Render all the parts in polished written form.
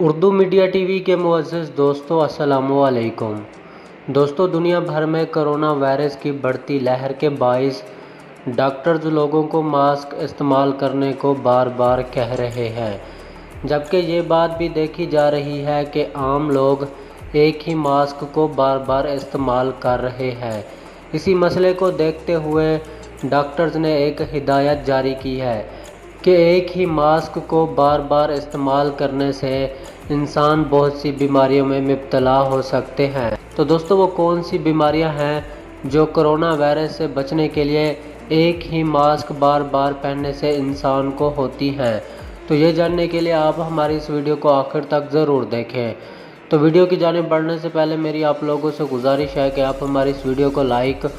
Urdu media TV के मुअज़्ज़ज़ दोस्तों, अस्सलामु अलैकुम। दोस्तों, दुनिया भर में कोरोना वायरस की बढ़ती लहर के बाइस डॉक्टर्स लोगों को मास्क इस्तेमाल करने को बार बार कह रहे हैं, जबकि ये बात भी देखी जा रही है कि आम लोग एक ही मास्क को बार बार इस्तेमाल कर रहे हैं। इसी मसले को देखते हुए डॉक्टर्स ने एक हिदायत जारी की है कि एक ही मास्क को बार बार इस्तेमाल करने से इंसान बहुत सी बीमारियों में मुब्तला हो सकते हैं। तो दोस्तों, वो कौन सी बीमारियां हैं जो कोरोना वायरस से बचने के लिए एक ही मास्क बार बार पहनने से इंसान को होती हैं? तो ये जानने के लिए आप हमारी इस वीडियो को आखिर तक ज़रूर देखें। तो वीडियो की जानिब बढ़ने से पहले मेरी आप लोगों से गुजारिश है कि आप हमारी इस वीडियो को लाइक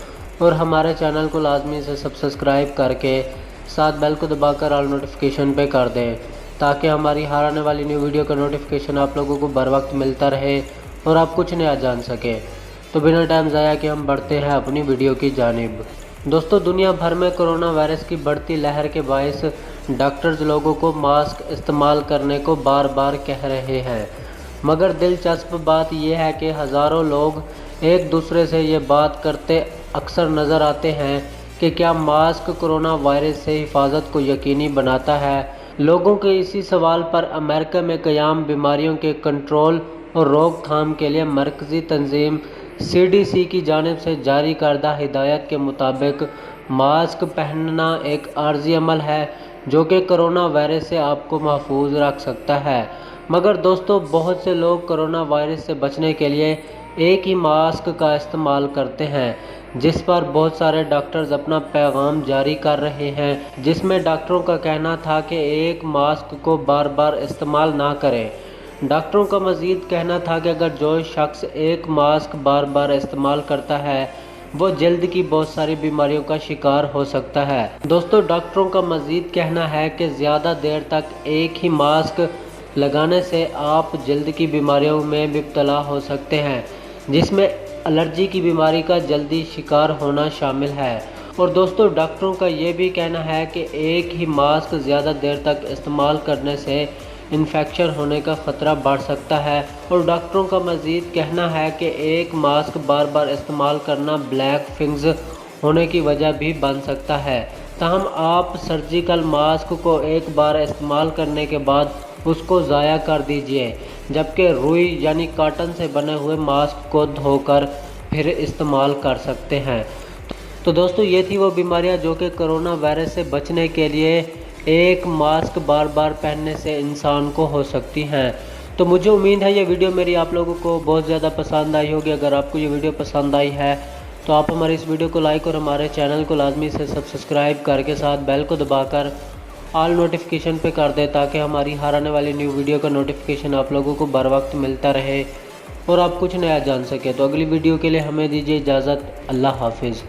और हमारे चैनल को लाजमी से सब्सक्राइब करके साथ बेल को दबाकर ऑल नोटिफिकेशन पे कर दें, ताकि हमारी हर आने वाली न्यू वीडियो का नोटिफिकेशन आप लोगों को बर वक्त मिलता रहे और आप कुछ नया जान सकें। तो बिना टाइम ज़ाया कि हम बढ़ते हैं अपनी वीडियो की जानिब। दोस्तों, दुनिया भर में कोरोना वायरस की बढ़ती लहर के बायस डॉक्टर्स लोगों को मास्क इस्तेमाल करने को बार बार कह रहे हैं, मगर दिलचस्प बात यह है कि हज़ारों लोग एक दूसरे से ये बात करते अक्सर नज़र आते हैं कि क्या मास्क कोरोना वायरस से हिफाजत को यकीनी बनाता है। लोगों के इसी सवाल पर अमेरिका में क़याम बीमारियों के कंट्रोल और रोकथाम के लिए मरकज़ी तंजीम CDC की जानिब से जारी करदा हिदायत के मुताबिक मास्क पहनना एक आर्जी अमल है जो कि कोरोना वायरस से आपको महफूज रख सकता है। मगर दोस्तों, बहुत से लोग कोरोना वायरस से बचने के लिए एक ही मास्क का इस्तेमाल करते हैं, जिस पर बहुत सारे डॉक्टर्स अपना पैगाम जारी कर रहे हैं, जिसमें डॉक्टरों का कहना था कि एक मास्क को बार बार इस्तेमाल ना करें। डॉक्टरों का मज़ीद कहना था कि अगर जो शख्स एक मास्क बार बार इस्तेमाल करता है वो जल्द की बहुत सारी बीमारियों का शिकार हो सकता है। दोस्तों, डॉक्टरों का मज़ीद कहना है कि ज़्यादा देर तक एक ही मास्क लगाने से आप जल्द की बीमारियों में मुब्तला हो सकते हैं, जिसमें एलर्जी की बीमारी का जल्दी शिकार होना शामिल है। और दोस्तों, डॉक्टरों का ये भी कहना है कि एक ही मास्क ज़्यादा देर तक इस्तेमाल करने से इन्फेक्शन होने का ख़तरा बढ़ सकता है। और डॉक्टरों का मज़ीद कहना है कि एक मास्क बार बार इस्तेमाल करना ब्लैक फिंग्स होने की वजह भी बन सकता है। ताहम आप सर्जिकल मास्क को एक बार इस्तेमाल करने के बाद उसको ज़ाया कर दीजिए, जबकि रुई यानी कॉटन से बने हुए मास्क को धोकर फिर इस्तेमाल कर सकते हैं। तो दोस्तों, ये थी वो बीमारियां जो कि कोरोना वायरस से बचने के लिए एक मास्क बार बार पहनने से इंसान को हो सकती हैं। तो मुझे उम्मीद है ये वीडियो मेरी आप लोगों को बहुत ज़्यादा पसंद आई होगी। अगर आपको ये वीडियो पसंद आई है तो आप हमारे इस वीडियो को लाइक और हमारे चैनल को लाजमी से सब्सक्राइब करके साथ बेल को दबाकर ऑल नोटिफिकेशन पे कर दे, ताकि हमारी हर आने वाली न्यू वीडियो का नोटिफिकेशन आप लोगों को बर वक्त मिलता रहे और आप कुछ नया जान सके। तो अगली वीडियो के लिए हमें दीजिए इजाज़त। अल्लाह हाफिज़।